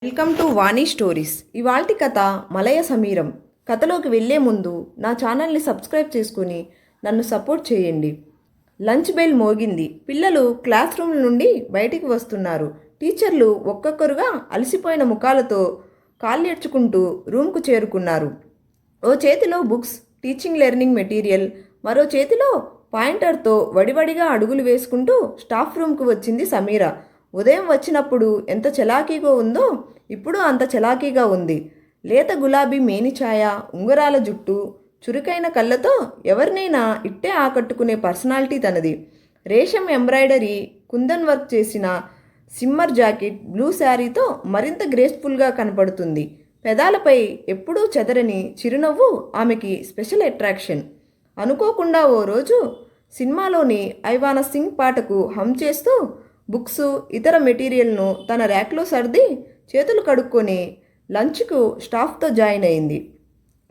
Welcome to Vani stories. ఇవాల్టి కథ మలయ సమీరం. కథలోకి వెళ్ళే ముందు నా ఛానల్ని సబ్స్క్రైబ్ చేసుకుని నన్ను సపోర్ట్ చేయండి. లంచ్ బెల్ మోగింది. పిల్లలు క్లాస్ రూమ్ నుండి బయటికి వస్తున్నారు. టీచర్లు ఒక్కొక్కరుగా అలసిపోయిన ముఖాలతో కాళ్ళేడ్చుకుంటూ రూమ్కు చేరుకున్నారు. ఓ చేతిలో బుక్స్, టీచింగ్ లెర్నింగ్ మెటీరియల్, మరో చేతిలో పాయింటర్తో వడివడిగా అడుగులు వేసుకుంటూ స్టాఫ్ రూమ్కు వచ్చింది సమీర. ఉదయం వచ్చినప్పుడు ఎంత చలాకీగా ఉందో ఇప్పుడు అంత చలాకీగా ఉంది. లేత గులాబీ మేనిఛాయ, ఉంగరాల జుట్టు, చురుకైన కళ్ళతో ఎవరినైనా ఇట్టే ఆకట్టుకునే పర్సనాలిటీ తనది. రేషం ఎంబ్రాయిడరీ, కుందన్ వర్క్ చేసిన సిమ్మర్ జాకెట్, బ్లూ శారీతో మరింత గ్రేస్ఫుల్గా కనపడుతుంది. పెదాలపై ఎప్పుడూ చెదరని చిరునవ్వు ఆమెకి స్పెషల్ అట్రాక్షన్. అనుకోకుండా ఓ రోజు సినిమాలోని ఐవానా సింగ్ పాటకు హమ్ చేస్తూ బుక్స్, ఇతర మెటీరియల్ను తన ర్యాక్లో సర్ది చేతులు కడుక్కొని లంచ్కు స్టాఫ్తో జాయిన్ అయింది.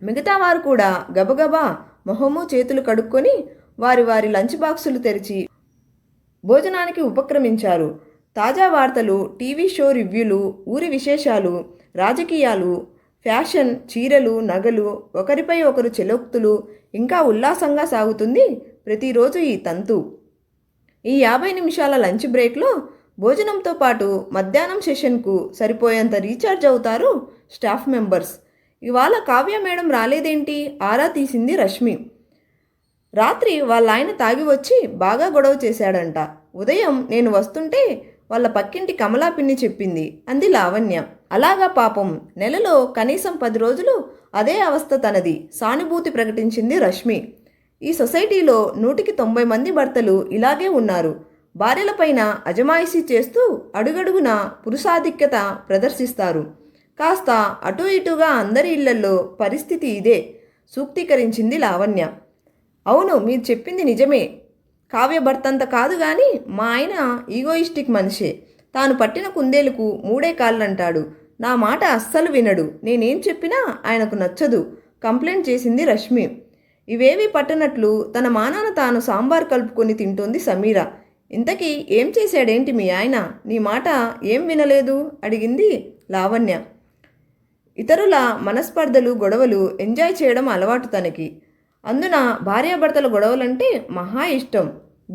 మిగతా వారు కూడా గబగబా మొహము చేతులు కడుక్కొని వారి వారి లంచ్ బాక్సులు తెరిచి భోజనానికి ఉపక్రమించారు. తాజా వార్తలు, టీవీ షో రివ్యూలు, ఊరి విశేషాలు, రాజకీయాలు, ఫ్యాషన్, చీరలు, నగలు, ఒకరిపై ఒకరు చెలోక్తులు, ఇంకా ఉల్లాసంగా సాగుతుంది ప్రతిరోజు ఈ తంతు. ఈ 50 నిమిషాల లంచ్ బ్రేక్లో భోజనంతో పాటు మధ్యాహ్నం సెషన్కు సరిపోయేంత రీఛార్జ్ అవుతారు స్టాఫ్ మెంబర్స్. ఇవాళ కావ్య మేడం రాలేదేంటి ఆరా తీసింది రష్మి. రాత్రి వాళ్ళ ఆయన తాగి వచ్చి బాగా గొడవ చేశాడంట. ఉదయం నేను వస్తుంటే వాళ్ళ పక్కింటి కమలా పిన్ని చెప్పింది అంది లావణ్య. అలాగా పాపం, నెలలో కనీసం 10 రోజులు అదే అవస్థ తనది సానుభూతి ప్రకటించింది రష్మి. ఈ సొసైటీలో 100కి 90 మంది భర్తలు ఇలాగే ఉన్నారు. భార్యలపైన అజమాయిషీ చేస్తూ అడుగడుగున పురుషాధిక్యత ప్రదర్శిస్తారు. కాస్త అటు ఇటుగా అందరి ఇళ్లల్లో పరిస్థితి ఇదే సూక్తీకరించింది లావణ్య. అవును, మీరు చెప్పింది నిజమే. కావ్య భర్తంత కాదు కానీ మా ఆయన ఈగోయిస్టిక్ మనిషే. తాను పట్టిన కుందేలుకు 3 కాళ్ళంటాడు. నా మాట అస్సలు వినడు. నేనేం చెప్పినా ఆయనకు నచ్చదు కంప్లైంట్ చేసింది రష్మి. ఇవేవి పట్టనట్లు తన మానాన తాను సాంబార్ కలుపుకొని తింటోంది సమీర. ఇంతకీ ఏం చేశాడేంటి మీ ఆయన? నీ మాట ఏం వినలేదు అడిగింది లావణ్య. ఇతరుల మనస్పర్ధలు, గొడవలు ఎంజాయ్ చేయడం అలవాటు తనకి. అందున భార్యాభర్తల గొడవలంటే మహా ఇష్టం.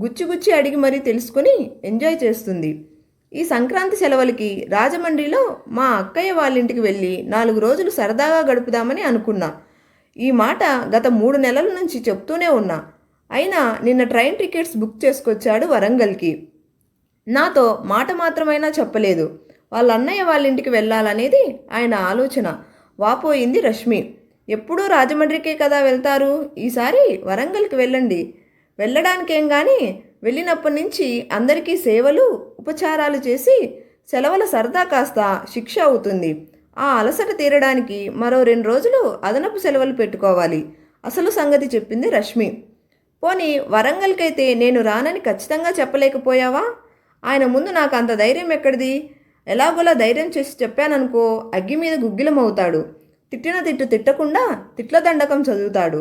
గుచ్చి అడిగి మరీ తెలుసుకొని ఎంజాయ్ చేస్తుంది. ఈ సంక్రాంతి సెలవులకి రాజమండ్రిలో మా అక్కయ్య వాళ్ళింటికి వెళ్ళి 4 రోజులు సరదాగా గడుపుదామని అనుకున్నా. ఈ మాట గత 3 నెలల నుంచి చెప్తూనే ఉన్నా. అయినా నిన్న ట్రైన్ టికెట్స్ బుక్ చేసుకొచ్చాడు వరంగల్కి. నాతో మాట మాత్రమైనా చెప్పలేదు. వాళ్ళ అన్నయ్య వాళ్ళ ఇంటికి వెళ్ళాలనేది ఆయన ఆలోచన. వాపోయింది రష్మి. ఎప్పుడూ రాజమండ్రికే కదా వెళ్తారు, ఈసారి వరంగల్కి వెళ్ళండి. వెళ్ళడానికేం కానీ వెళ్ళినప్పటి నుంచి అందరికీ సేవలు, ఉపచారాలు చేసి సెలవుల సరదా కాస్త శిక్ష అవుతుంది. ఆ అలసట తీరడానికి మరో 2 రోజులు అదనపు సెలవులు పెట్టుకోవాలి. అసలు సంగతి చెప్పింది రష్మి. పోనీ వరంగల్కైతే నేను రానని ఖచ్చితంగా చెప్పలేకపోయావా? ఆయన ముందు నాకు అంత ధైర్యం ఎక్కడిది? ఎలాగోలా ధైర్యం చేసి చెప్పాననుకో అగ్గి మీద గుగ్గిలమవుతాడు. తిట్టిన తిట్టు తిట్టకుండా తిట్ల దండకం చదువుతాడు.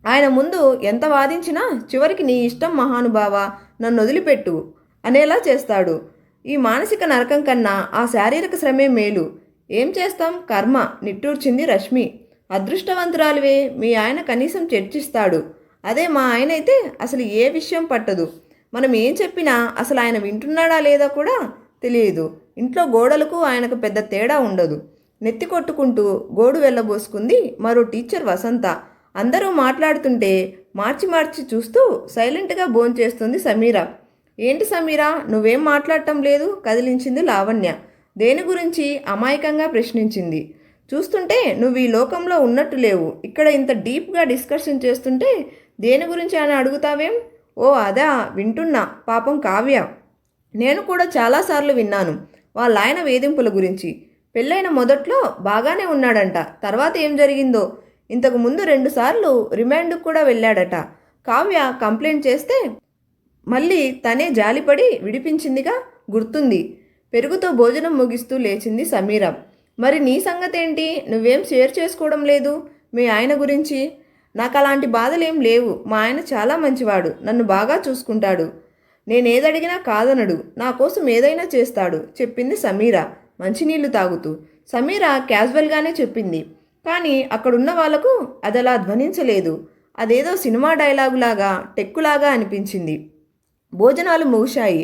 ఆయన ముందు ఎంత వాదించినా చివరికి నీ ఇష్టం మహానుభావ, నన్ను వదిలిపెట్టు అనేలా చేస్తాడు. ఈ మానసిక నరకం కన్నా ఆ శారీరక శ్రమే మేలు. ఏం చేస్తాం, కర్మ నిట్టూర్చింది రష్మి. అదృష్టవంతురాలివే, మీ ఆయన కనీసం చర్చిస్తాడు. అదే మా ఆయన అయితే అసలు ఏ విషయం పట్టదు. మనం ఏం చెప్పినా అసలు ఆయన వింటున్నాడా లేదా కూడా తెలియదు. ఇంట్లో గోడలకు ఆయనకు పెద్ద తేడా ఉండదు. నెత్తి కొట్టుకుంటూ గోడు వెళ్ళబోసుకుంది మరో టీచర్ వసంత. అందరూ మాట్లాడుతుంటే మార్చి చూస్తూ సైలెంట్గా భోంచేస్తుంది సమీర. ఏంటి సమీర, నువ్వేం మాట్లాడటం లేదు కదిలించింది లావణ్య. దేని గురించి అమాయకంగా ప్రశ్నించింది. చూస్తుంటే నువ్వు ఈ లోకంలో ఉన్నట్టు లేవు. ఇక్కడ ఇంత డీప్గా డిస్కషన్ చేస్తుంటే దేని గురించి అని అడుగుతావేం? ఓ అదా, వింటున్నా. పాపం కావ్య. నేను కూడా చాలాసార్లు విన్నాను వాళ్ళ ఆయన వేధింపుల గురించి. పెళ్ళైన మొదట్లో బాగానే ఉన్నాడంట. తర్వాత ఏం జరిగిందో. ఇంతకు ముందు 2 సార్లు రిమాండ్కు కూడా వెళ్ళాడట. కావ్య కంప్లైంట్ చేస్తే మళ్ళీ తనే జాలిపడి విడిపించిందిగా గుర్తుంది. పెరుగుతో భోజనం ముగిస్తూ లేచింది సమీర. మరి నీ సంగతేంటి? నువ్వేం షేర్ చేసుకోవడం లేదు మీ ఆయన గురించి? నాకు అలాంటి బాధలేం లేవు. మా ఆయన చాలా మంచివాడు, నన్ను బాగా చూసుకుంటాడు. నేనేదడిగినా కాదనడు, నా కోసం ఏదైనా చేస్తాడు చెప్పింది సమీర. మంచినీళ్లు తాగుతూ. సమీర క్యాజువల్గానే చెప్పింది. కానీ అక్కడున్న వాళ్లకు అదలా ధ్వనించలేదు. అదేదో సినిమా డైలాగులాగా, టెక్కులాగా అనిపించింది. భోజనాలు ముగిశాయి.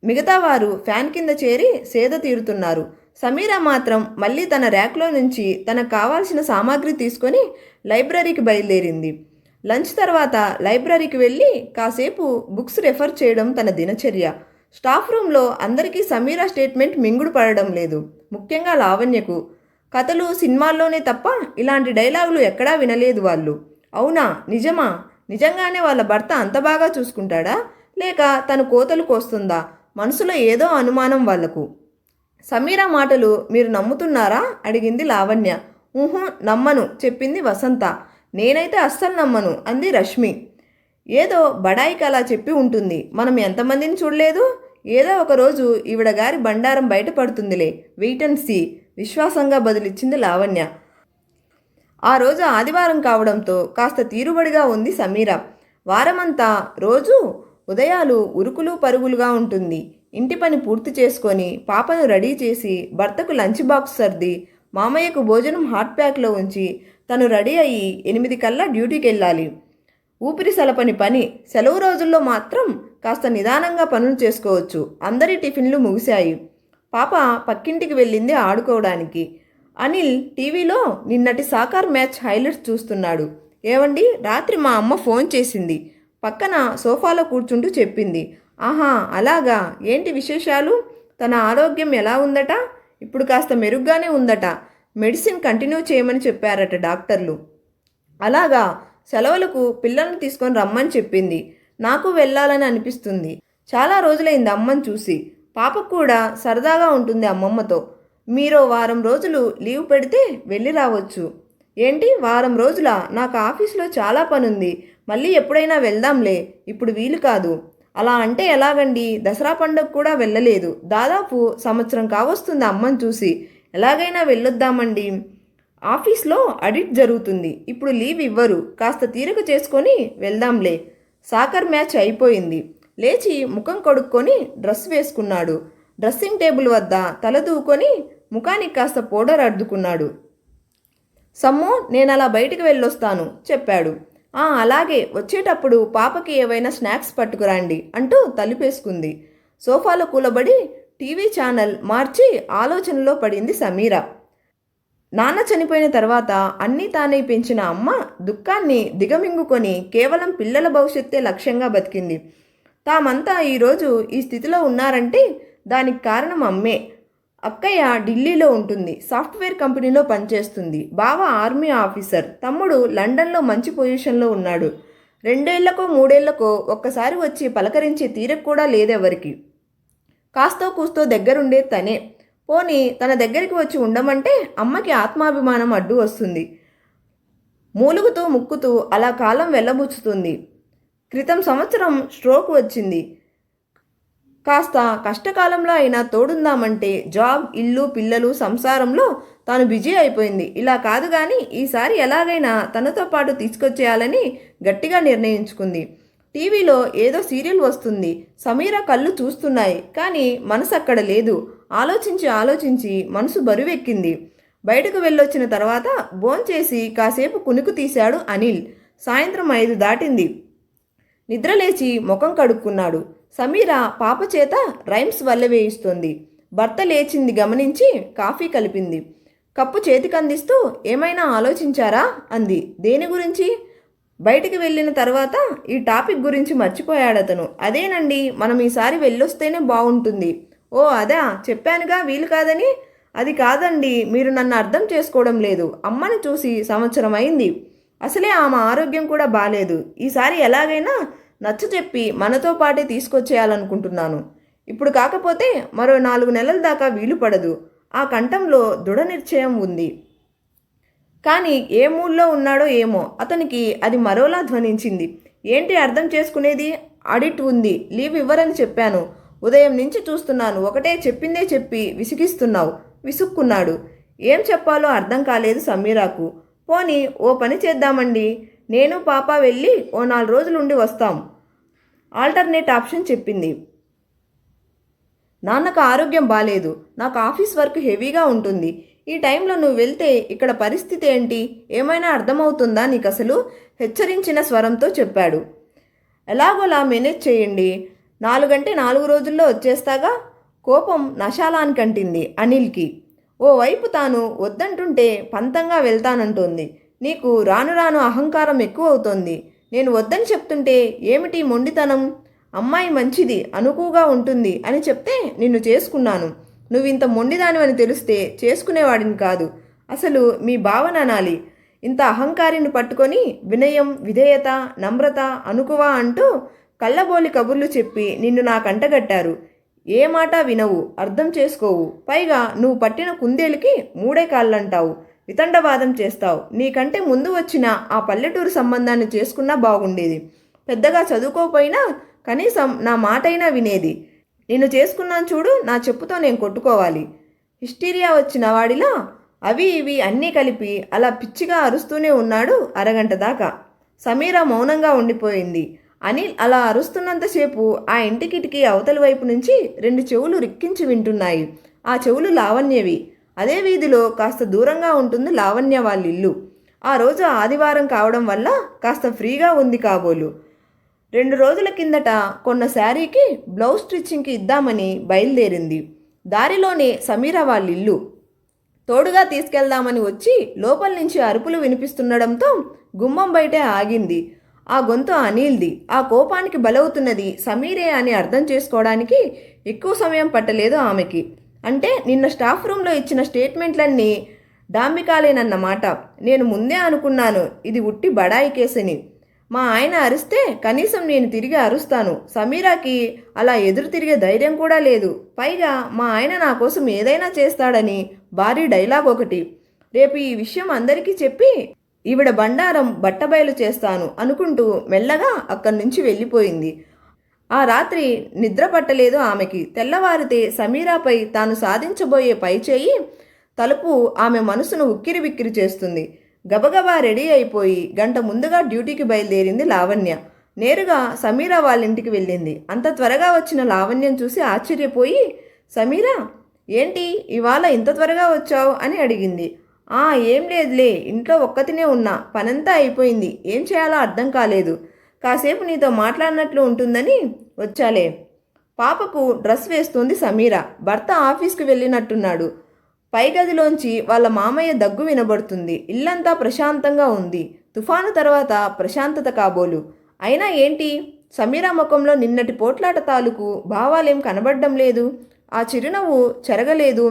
మిగతా వారు ఫ్యాన్ కింద చేరి సేద తీరుతున్నారు. సమీర మాత్రం మళ్ళీ తన ర్యాక్లో నుంచి తనకు కావాల్సిన సామాగ్రి తీసుకొని లైబ్రరీకి బయలుదేరింది. లంచ్ తర్వాత లైబ్రరీకి వెళ్ళి కాసేపు బుక్స్ రెఫర్ చేయడం తన దినచర్య. స్టాఫ్ రూమ్లో అందరికీ సమీర స్టేట్మెంట్ మింగుడు పడడం లేదు. ముఖ్యంగా లావణ్యకు. కథలు సినిమాల్లోనే తప్ప ఇలాంటి డైలాగులు ఎక్కడా వినలేదు వాళ్ళు. అవునా, నిజమా? నిజంగానే వాళ్ళ భర్త అంత బాగా చూసుకుంటాడా, లేక తను కోతలు కోస్తుందా? మనసులో ఏదో అనుమానం వాళ్లకు. సమీర మాటలు మీరు నమ్ముతున్నారా అడిగింది లావణ్య. ఊహు, నమ్మను చెప్పింది వసంత. నేనైతే అస్సలు నమ్మను అంది రష్మి. ఏదో బడాయికి అలా చెప్పి ఉంటుంది. మనం ఎంతమందిని చూడలేదు. ఏదో ఒకరోజు ఈవిడ గారి బండారం బయటపడుతుందిలే, వెయిట్ అండ్ సీ విశ్వాసంగా బదులిచ్చింది లావణ్య. ఆ రోజు ఆదివారం కావడంతో కాస్త తీరుబడిగా ఉంది సమీర. వారమంతా రోజు ఉదయాలు ఉరుకులు పరుగులుగా ఉంటుంది. ఇంటి పని పూర్తి చేసుకొని పాపను రెడీ చేసి భర్తకు లంచ్ బాక్స్ సర్ది మామయ్యకు భోజనం హాట్ ప్యాక్లో ఉంచి తను రెడీ అయ్యి 8 కల్లా డ్యూటీకి వెళ్ళాలి. ఊపిరి సలపని పని. సెలవు రోజుల్లో మాత్రం కాస్త నిదానంగా పనులు చేసుకోవచ్చు. అందరి టిఫిన్లు ముగిశాయి. పాప పక్కింటికి వెళ్ళింది ఆడుకోవడానికి. అనిల్ టీవీలో నిన్నటి సాకార్ మ్యాచ్ హైలైట్స్ చూస్తున్నాడు. ఏవండి, రాత్రి మా అమ్మ ఫోన్ చేసింది. పక్కన సోఫాలో కూర్చుంటూ చెప్పింది. ఆహా, అలాగా, ఏంటి విశేషాలు? తన ఆరోగ్యం ఎలా ఉందట? ఇప్పుడు కాస్త మెరుగ్గానే ఉందట. మెడిసిన్ కంటిన్యూ చేయమని చెప్పారట డాక్టర్లు. అలాగా, సెలవులకు పిల్లల్ని తీసుకొని రమ్మని చెప్పింది. నాకు వెళ్ళాలని అనిపిస్తుంది. చాలా రోజులైంది అమ్మని చూసి. పాపకు కూడా సరదాగా ఉంటుంది అమ్మమ్మతో. మీరో వారం రోజులు లీవ్ పెడితే వెళ్ళి రావచ్చు. ఏంటి, వారం రోజులా? నాకు ఆఫీస్లో చాలా పనుంది. మళ్ళీ ఎప్పుడైనా వెళ్దాంలే, ఇప్పుడు వీలు కాదు. అలా అంటే ఎలాగండి? దసరా పండుగ కూడా వెళ్ళలేదు. దాదాపు సంవత్సరం కావస్తుంది అమ్మని చూసి. ఎలాగైనా వెళ్ళొద్దామండి. ఆఫీస్లో ఆడిట్ జరుగుతుంది. ఇప్పుడు లీవ్ ఇవ్వరు. కాస్త తీరిక చేసుకొని వెళ్దాంలే. సాకర్ మ్యాచ్ అయిపోయింది. లేచి ముఖం కడుక్కొని డ్రెస్ వేసుకున్నాడు. డ్రెస్సింగ్ టేబుల్ వద్ద తల దూకొని ముఖానికి కాస్త పౌడర్ అద్దుకున్నాడు. సమ్ము, నేనలా బయటికి వెళ్ళొస్తాను చెప్పాడు. అలాగే, వచ్చేటప్పుడు పాపకి ఏవైనా స్నాక్స్ పట్టుకురండి అంటూ తలుపేసుకుంది. సోఫాలో కూలబడి టీవీ ఛానల్ మార్చి ఆలోచనలో పడింది సమీర. నాన్న చనిపోయిన తర్వాత అన్నీ తానే పెంచిన అమ్మ దుఃఖాన్ని దిగమింగుకొని కేవలం పిల్లల భవిష్యత్తే లక్ష్యంగా బతికింది. తామంతా ఈరోజు ఈ స్థితిలో ఉన్నారంటే దానికి కారణం అమ్మే. అక్కయ్య ఢిల్లీలో ఉంటుంది. సాఫ్ట్వేర్ కంపెనీలో పనిచేస్తుంది. బావ ఆర్మీ ఆఫీసర్. తమ్ముడు లండన్లో మంచి పొజిషన్లో ఉన్నాడు. 2 ఏళ్లకో 3 ఏళ్లకో ఒక్కసారి వచ్చి పలకరించే తీరిక కూడా లేదెవరికి. కాస్తో కూస్తో దగ్గరుండే తనే. పోనీ తన దగ్గరికి వచ్చి ఉండమంటే అమ్మకి ఆత్మాభిమానం అడ్డు వస్తుంది. మూలుగుతూ ముక్కుతూ అలా కాలం వెళ్ళబుచ్చుతుంది. క్రితం సంవత్సరం స్ట్రోక్ వచ్చింది. కాస్త కష్టకాలంలో అయినా తోడుందామంటే జాబ్, ఇల్లు, పిల్లలు, సంసారంలో తాను బిజీ అయిపోయింది. ఇలా కాదు కానీ ఈసారి ఎలాగైనా తనతో పాటు తీసుకొచ్చేయాలని గట్టిగా నిర్ణయించుకుంది. టీవీలో ఏదో సీరియల్ వస్తుంది. సమీర కళ్ళు చూస్తున్నాయి, కానీ మనసు అక్కడ లేదు. ఆలోచించి ఆలోచించి మనసు బరువెక్కింది. బయటకు వెళ్ళొచ్చిన తర్వాత భోంచేసి కాసేపు కునుకు తీశాడు అనిల్. సాయంత్రం 5 దాటింది. నిద్రలేచి ముఖం కడుక్కున్నాడు. సమీర పాప చేత రైమ్స్ వల్లవేయిస్తోంది. భర్త లేచింది గమనించి కాఫీ కలిపింది. కప్పు చేతికందిస్తూ ఏమైనా ఆలోచించారా అంది. దేని గురించి? బయటికి వెళ్ళిన తర్వాత ఈ టాపిక్ గురించి మర్చిపోయాడతను. అదేనండి, మనం ఈసారి వెళ్ళొస్తేనే బాగుంటుంది. ఓ అదా, చెప్పానుగా వీలు కాదని. అది కాదండి, మీరు నన్ను అర్థం చేసుకోవడం లేదు. అమ్మని చూసి సంవత్సరం అయింది. అసలే ఆమె ఆరోగ్యం కూడా బాలేదు. ఈసారి ఎలాగైనా నచ్చచెప్పి మనతో పాటే తీసుకొచ్చేయాలనుకుంటున్నాను. ఇప్పుడు కాకపోతే మరో 4 నెలల దాకా వీలు పడదు. ఆ కంఠంలో దృఢ నిశ్చయం ఉంది. కానీ ఏ మూడ్లో ఉన్నాడో ఏమో అతనికి అది మరోలా ధ్వనించింది. ఏంటి అర్థం చేసుకునేది? ఆడిట్ ఉంది, లీవ్ ఇవ్వరని చెప్పాను. ఉదయం నుంచి చూస్తున్నాను. ఒకటే చెప్పిందే చెప్పి విసిగిస్తున్నావు. విసుక్కున్నాడు. ఏం చెప్పాలో అర్థం కాలేదు సమీరాకు. పోనీ ఓ పని చేద్దామండి, నేను పాప వెళ్ళి ఓ 4 రోజులుండి వస్తాం. ఆల్టర్నేట్ ఆప్షన్ చెప్పింది. నాన్నకు ఆరోగ్యం బాలేదు, నాకు ఆఫీస్ వర్క్ హెవీగా ఉంటుంది. ఈ టైంలో నువ్వు వెళ్తే ఇక్కడ పరిస్థితి ఏంటి? ఏమైనా అర్థమవుతుందా నీకు అసలు? హెచ్చరించిన స్వరంతో చెప్పాడు. ఎలాగోలా మేనేజ్ చేయండి, 4 4 రోజుల్లో వచ్చేస్తాగా. కోపం నశాలానికంటింది అనిల్కి. ఓవైపు తాను వద్దంటుంటే పంతంగా వెళ్తానంటోంది. నీకు రాను రాను అహంకారం ఎక్కువ అవుతోంది. నేను వద్దని చెప్తుంటే ఏమిటి మొండితనం? అమ్మాయి మంచిది, అనుకువగా ఉంటుంది అని చెప్తే నిన్ను చేసుకున్నాను. నువ్వింత మొండిదానివని తెలిస్తే చేసుకునేవాడిని కాదు. అసలు మీ భావన అనాలి. ఇంత అహంకారిని పట్టుకొని వినయం, విధేయత, నమ్రత, అనుకువ అంటూ కళ్ళబోలి కబుర్లు చెప్పి నిన్ను నా కంటగట్టారు. ఏ మాట వినవు, అర్థం చేసుకోవు. పైగా నువ్వు పట్టిన కుందేలుకి 3 కాళ్ళంటావు. వితండవాదం చేస్తావు. నీకంటే ముందు వచ్చిన ఆ పల్లెటూరు సంబంధాన్ని చేసుకున్నా బాగుండేది. పెద్దగా చదువుకోపోయినా కనీసం నా మాటైనా వినేది. నిన్ను చేసుకున్నాను చూడు, నా చెప్పుతో నేను కొట్టుకోవాలి. హిస్టీరియా వచ్చిన వాడిలా అవి ఇవి అన్నీ కలిపి అలా పిచ్చిగా అరుస్తూనే ఉన్నాడు అరగంట దాకా. సమీర మౌనంగా ఉండిపోయింది. అనిల్ అలా అరుస్తున్నంతసేపు ఆ ఇంటి కిటికీ అవతలి వైపు నుంచి 2 చెవులు రిక్కించి వింటున్నాయి. ఆ చెవులు లావణ్యవి. అదే వీధిలో కాస్త దూరంగా ఉంటుంది లావణ్య వాళ్ళ ఇల్లు. ఆ రోజు ఆదివారం కావడం వల్ల కాస్త ఫ్రీగా ఉంది కాబోలు. 2 రోజుల కిందట కొన్న శారీకి బ్లౌజ్ స్టిచ్చింగ్కి ఇద్దామని బయలుదేరింది. దారిలోనే సమీర వాళ్ళ ఇల్లు. తోడుగా తీసుకెళ్దామని వచ్చి లోపల నుంచి అరుపులు వినిపిస్తుండడంతో గుమ్మం బయటే ఆగింది. ఆ గొంతు అనిల్ది. ఆ కోపానికి బలవుతున్నది సమీరే అని అర్థం చేసుకోవడానికి ఎక్కువ సమయం పట్టలేదు ఆమెకి. అంటే నిన్న స్టాఫ్ రూమ్లో ఇచ్చిన స్టేట్మెంట్లన్నీ డాంబికాలేనన్నమాట. నేను ముందే అనుకున్నాను ఇది ఉట్టి బడాయి కేసని. మా ఆయన అరిస్తే కనీసం నేను తిరిగి అరుస్తాను. సమీరాకి అలా ఎదురు తిరిగే ధైర్యం కూడా లేదు. పైగా మా ఆయన నా కోసం ఏదైనా చేస్తాడని భారీ డైలాగ్ ఒకటి. రేపు ఈ విషయం అందరికీ చెప్పి ఈవిడ బండారం బట్టబయలు చేస్తాను అనుకుంటూ మెల్లగా అక్కడి నుంచి వెళ్ళిపోయింది. ఆ రాత్రి నిద్ర పట్టలేదు ఆమెకి. తెల్లవారితే సమీరాపై తాను సాధించబోయే పైచేయి తలుపు ఆమె మనసును ఉక్కిరి బిక్కిరి చేస్తుంది. గబగబా రెడీ అయిపోయి గంట ముందుగా డ్యూటీకి బయలుదేరింది లావణ్య. నేరుగా సమీరా వాళ్ళ ఇంటికి వెళ్ళింది. అంత త్వరగా వచ్చిన లావణ్యం చూసి ఆశ్చర్యపోయి, సమీరా ఏంటి ఇవాళ ఇంత త్వరగా వచ్చావు అని అడిగింది. ఏం లేదులే, ఇంట్లో ఒక్కతినే ఉన్నా, పనంతా అయిపోయింది. ఏం చేయాలో అర్థం కాలేదు. కాసేపు నీతో మాట్లాడినట్లు ఉంటుందని వచ్చాలే. పాపకు డ్రెస్ వేస్తుంది సమీర. భర్త ఆఫీస్కి వెళ్ళినట్టున్నాడు. పై గదిలోంచి వాళ్ళ మామయ్య దగ్గు వినబడుతుంది. ఇల్లంతా ప్రశాంతంగా ఉంది. తుఫాను తర్వాత ప్రశాంతత కాబోలు. అయినా ఏంటి సమీరా ముఖంలో నిన్నటి పోట్లాట తాలూకు భావాలేం కనబడ్డం లేదు. ఆ చిరునవ్వు చెరగలేదు.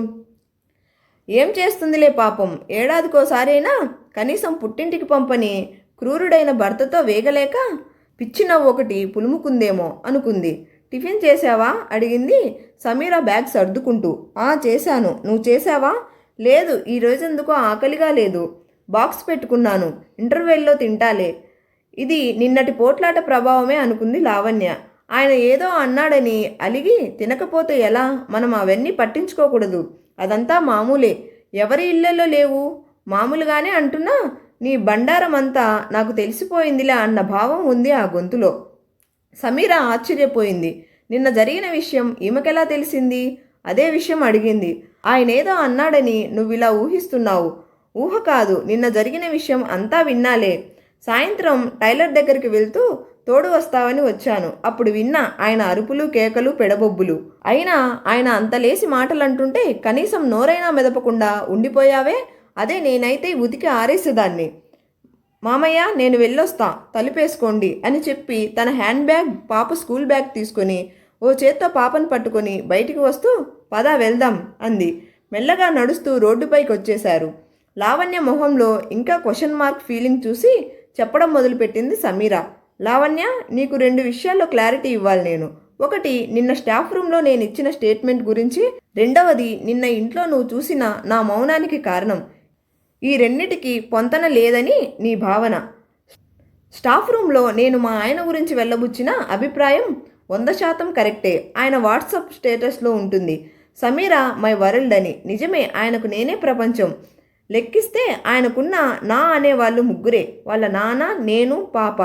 ఏం చేస్తుందిలే పాపం. ఏడాదికోసారైనా కనీసం పుట్టింటికి పంపని క్రూరుడైన భర్తతో వేగలేక పిచ్చి నవ్వు ఒకటి పులుముకుందేమో అనుకుంది. టిఫిన్ చేశావా అడిగింది సమీర బ్యాగ్ సర్దుకుంటూ. చేశాను. నువ్వు చేశావా? లేదు, ఈరోజెందుకో ఆకలిగా లేదు. బాక్స్ పెట్టుకున్నాను, ఇంటర్వెల్లో తింటాలే. ఇది నిన్నటి పోట్లాట ప్రభావమే అనుకుంది లావణ్య. ఆయన ఏదో అన్నాడని అలిగి తినకపోతే ఎలా? మనం అవన్నీ పట్టించుకోకూడదు. అదంతా మామూలే. ఎవరి ఇళ్లలో లేవు? మామూలుగానే అంటున్నా నీ బండారం అంతా నాకు తెలిసిపోయిందిలే అన్న భావం ఉంది ఆ గొంతులో. సమీర ఆశ్చర్యపోయింది. నిన్న జరిగిన విషయం ఈమెకెలా తెలిసింది? అదే విషయం అడిగింది. ఆయనేదో అన్నాడని నువ్విలా ఊహిస్తున్నావు. ఊహ కాదు, నిన్న జరిగిన విషయం అంతా విన్నాలే. సాయంత్రం టైలర్ దగ్గరికి వెళ్తూ తోడు వస్తావని వచ్చాను. అప్పుడు విన్నా ఆయన అరుపులు, కేకలు, పెడబొబ్బులు. అయినా ఆయన అంతలేసి మాటలంటుంటే కనీసం నోరైనా మెదపకుండా ఉండిపోయావే. అదే నేనైతే ఉతికి ఆరేసేదాన్ని. మామయ్య నేను వెళ్ళొస్తా, తలుపేసుకోండి అని చెప్పి తన హ్యాండ్ బ్యాగ్, పాప స్కూల్ బ్యాగ్ తీసుకొని ఓ చేత్తో పాపను పట్టుకొని బయటికి వస్తూ పద వెళ్దాం అంది. మెల్లగా నడుస్తూ రోడ్డుపైకి వచ్చేశారు. లావణ్య మొహంలో ఇంకా క్వశ్చన్ మార్క్ ఫీలింగ్ చూసి చెప్పడం మొదలుపెట్టింది సమీర. లావణ్య, నీకు 2 విషయాల్లో క్లారిటీ ఇవ్వాలి నేను. ఒకటి, నిన్న స్టాఫ్ రూమ్లో నేను ఇచ్చిన స్టేట్మెంట్ గురించి. రెండవది, నిన్న ఇంట్లో నువ్వు చూసిన నా మౌనానికి కారణం. ఈ రెండిటికి పొంతన లేదని నీ భావన. స్టాఫ్ రూమ్లో నేను మా ఆయన గురించి వెళ్ళబుచ్చిన అభిప్రాయం 100% కరెక్టే. ఆయన వాట్సాప్ స్టేటస్లో ఉంటుంది సమీర మై వరల్డ్ అని. నిజమే, ఆయనకు నేనే ప్రపంచం. లెక్కిస్తే ఆయనకున్న నా అనేవాళ్ళు 3. వాళ్ళ నాన్న, నేను, పాప.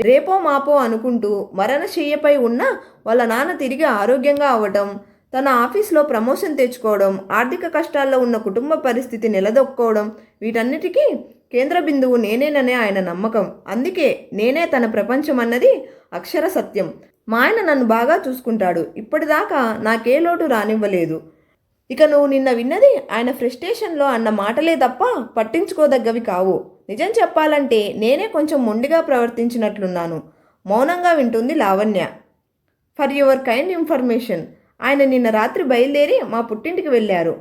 రేపో మాపో అనుకుంటూ మరణశయ్యపై ఉన్న వాళ్ళ నాన్న తిరిగి ఆరోగ్యంగా అవ్వటం, తన ఆఫీస్లో ప్రమోషన్ తెచ్చుకోవడం, ఆర్థిక కష్టాల్లో ఉన్న కుటుంబ పరిస్థితి నిలదొక్కుకోవడం, వీటన్నిటికీ కేంద్ర బిందువు నేనేననే ఆయన నమ్మకం. అందుకే నేనే తన ప్రపంచం అన్నది అక్షర సత్యం. మా ఆయన నన్ను బాగా చూసుకుంటాడు. ఇప్పటిదాకా నాకే లోటు రానివ్వలేదు. ఇక నువ్వు నిన్న విన్నది ఆయన ఫ్రస్ట్రేషన్లో అన్న మాటలే తప్ప పట్టించుకోదగ్గవి కావు. నిజం చెప్పాలంటే నేనే కొంచెం మొండిగా ప్రవర్తించినట్లున్నాను. మౌనంగా వింటుంది Lavanya. For your kind information, ఆయన నిన్న రాత్రి బయలుదేరి మా పుట్టింటికి వెళ్ళారు.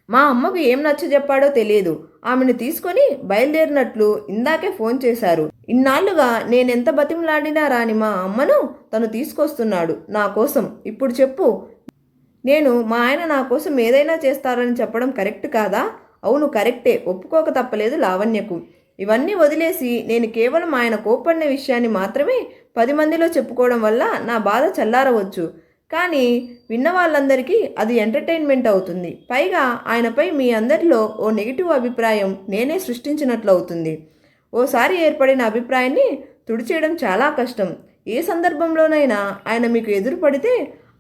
మా అమ్మకు ఏం నచ్చజెప్పాడో తెలియదు. ఆమెను తీసుకొని బయలుదేరినట్లు ఇందాకే ఫోన్ చేశారు. ఇన్నాళ్లుగా నేనెంత బతిమలాడినా రాని మా అమ్మను తను తీసుకొస్తున్నాడు నా కోసం. ఇప్పుడు చెప్పు, నేను మా ఆయన నా కోసం ఏదైనా చేస్తారని చెప్పడం కరెక్ట్ కాదా? అవును, కరెక్టే, ఒప్పుకోక తప్పలేదు లావణ్యకు. ఇవన్నీ వదిలేసి నేను కేవలం ఆయన కోప్పడిన విషయాన్ని మాత్రమే 10 మందిలో చెప్పుకోవడం వల్ల నా బాధ చల్లారవచ్చు. కానీ విన్న వాళ్ళందరికీ అది ఎంటర్టైన్మెంట్ అవుతుంది. పైగా ఆయనపై మీ అందరిలో ఓ నెగిటివ్ అభిప్రాయం నేనే సృష్టించినట్లు అవుతుంది. ఓసారి ఏర్పడిన అభిప్రాయాన్ని తుడిచేయడం చాలా కష్టం. ఏ సందర్భంలోనైనా ఆయన మీకు ఎదురుపడితే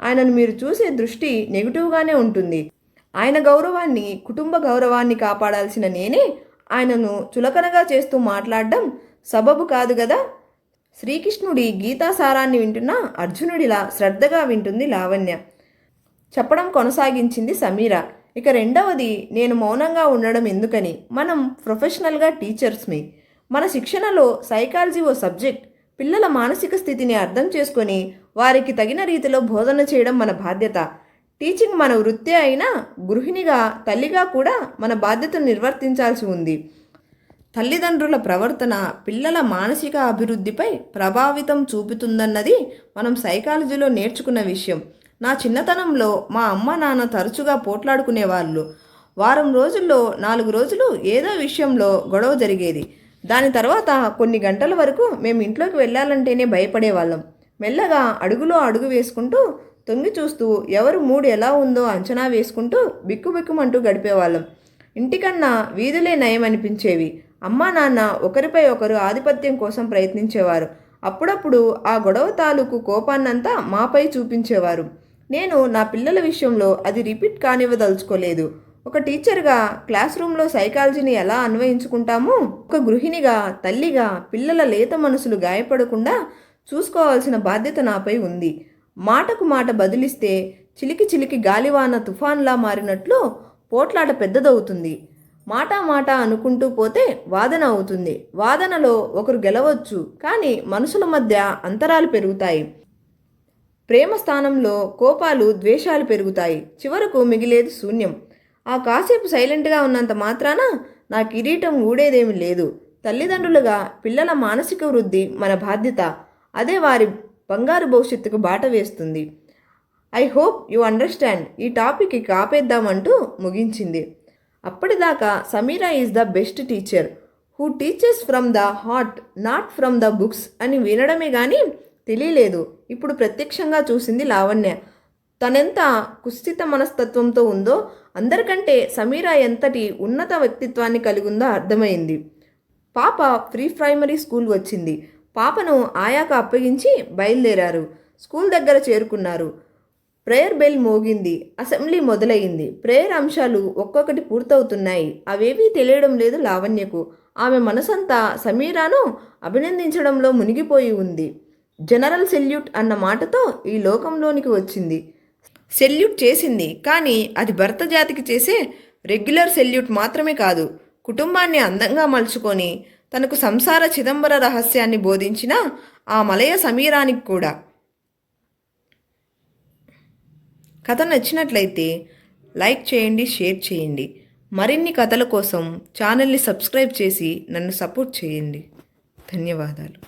ఆయనను మీరు చూసే దృష్టి నెగిటివ్గానే ఉంటుంది. ఆయన గౌరవాన్ని, కుటుంబ గౌరవాన్ని కాపాడాల్సిన నేనే ఆయనను చులకనగా చేస్తూ మాట్లాడడం సబబు కాదు కదా. శ్రీకృష్ణుడి గీతాసారాన్ని వింటున్న అర్జునుడిలా శ్రద్ధగా వింటుంది లావణ్య. చెప్పడం కొనసాగించింది సమీర. ఇక రెండవది, నేను మౌనంగా ఉండడం ఎందుకని. మనం ప్రొఫెషనల్గా టీచర్స్మి. మన శిక్షణలో సైకాలజీ ఓ సబ్జెక్ట్. పిల్లల మానసిక స్థితిని అర్థం చేసుకొని వారికి తగిన రీతిలో బోధన చేయడం మన బాధ్యత. టీచింగ్ మన వృత్తి అయినా గృహిణిగా, తల్లిగా కూడా మన బాధ్యతను నిర్వర్తించాల్సి ఉంది. తల్లిదండ్రుల ప్రవర్తన పిల్లల మానసిక అభివృద్ధిపై ప్రభావితం చూపుతుందన్నది మనం సైకాలజీలో నేర్చుకున్న విషయం. నా చిన్నతనంలో మా అమ్మ నాన్న తరచుగా పోట్లాడుకునేవాళ్ళు. వారం రోజుల్లో 4 రోజులు ఏదో విషయంలో గొడవ జరిగేది. దాని తర్వాత కొన్ని గంటల వరకు మేము ఇంట్లోకి వెళ్ళాలంటేనే భయపడేవాళ్ళం. మెల్లగా అడుగులో అడుగు వేసుకుంటూ, తొంగి చూస్తూ, ఎవరు మూడు ఎలా ఉందో అంచనా వేసుకుంటూ బిక్కుబిక్కుమంటూ గడిపేవాళ్ళం. ఇంటికన్నా వీధులే నయం అనిపించేవి. అమ్మా నాన్న ఒకరిపై ఒకరు ఆధిపత్యం కోసం ప్రయత్నించేవారు. అప్పుడప్పుడు ఆ గొడవ తాలూకు కోపాన్నంతా మాపై చూపించేవారు. నేను నా పిల్లల విషయంలో అది రిపీట్ కానివ్వదలుచుకోలేదు. ఒక టీచర్గా క్లాస్ రూమ్లో సైకాలజీని ఎలా అన్వయించుకుంటామో, ఒక గృహిణిగా, తల్లిగా పిల్లల లేత మనసులు గాయపడకుండా చూసుకోవాల్సిన బాధ్యత నాపై ఉంది. మాటకు మాట బదిలిస్తే చిలికి చిలికి గాలివాన తుఫాన్లా మారినట్లు పోట్లాట పెద్దదవుతుంది. మాట అనుకుంటూ పోతే వాదన అవుతుంది. వాదనలో ఒకరు గెలవచ్చు, కానీ మనసుల మధ్య అంతరాలు పెరుగుతాయి. ప్రేమ స్థానంలో కోపాలు, ద్వేషాలు పెరుగుతాయి. చివరకు మిగిలేది శూన్యం. ఆ కాసేపు సైలెంట్గా ఉన్నంత మాత్రాన నా కిరీటం ఊడేదేమీ లేదు. తల్లిదండ్రులుగా పిల్లల మానసిక వృద్ధి మన బాధ్యత. అదే వారి బంగారు భవిష్యత్తుకు బాట వేస్తుంది. I hope you understand. ఈ టాపిక్ ఇక ఆపేద్దామంటూ ముగించింది. అప్పటిదాకా Sameera is the best teacher who teachers from the heart, not from the books అని వినడమే కానీ తెలియలేదు. ఇప్పుడు ప్రత్యక్షంగా చూసింది లావణ్య. తనెంత కుస్థిత మనస్తత్వంతో ఉందో, అందరికంటే సమీరా ఎంతటి ఉన్నత వ్యక్తిత్వాన్ని కలిగి ఉందో అర్థమైంది. పాప ప్రీ ప్రైమరీ స్కూల్ వచ్చింది. పాపను ఆయాకు అప్పగించి బయలుదేరారు. స్కూల్ దగ్గర చేరుకున్నారు. ప్రేయర్ బెల్ మోగింది. అసెంబ్లీ మొదలయ్యింది. ప్రేయర్ అంశాలు ఒక్కొక్కటి పూర్తవుతున్నాయి. అవేవీ తెలియడం లేదు లావణ్యకు. ఆమె మనసంతా సమీరాను అభినందించడంలో మునిగిపోయి ఉంది. జనరల్ సెల్యూట్ అన్న మాటతో ఈ లోకంలోనికి వచ్చింది. సెల్యూట్ చేసింది, కానీ అది భర్త జాతికి చేసే రెగ్యులర్ సెల్యూట్ మాత్రమే కాదు. కుటుంబాన్ని అందంగా మలుచుకొని తనకు సంసార చిదంబర రహస్యాన్ని బోధించిన ఆ మలయ సమీరానికి కూడా. కథ నచ్చినట్లయితే లైక్ చేయండి, షేర్ చేయండి. మరిన్ని కథల కోసం ఛానల్ని సబ్స్క్రైబ్ చేసి నన్ను సపోర్ట్ చేయండి. ధన్యవాదాలు.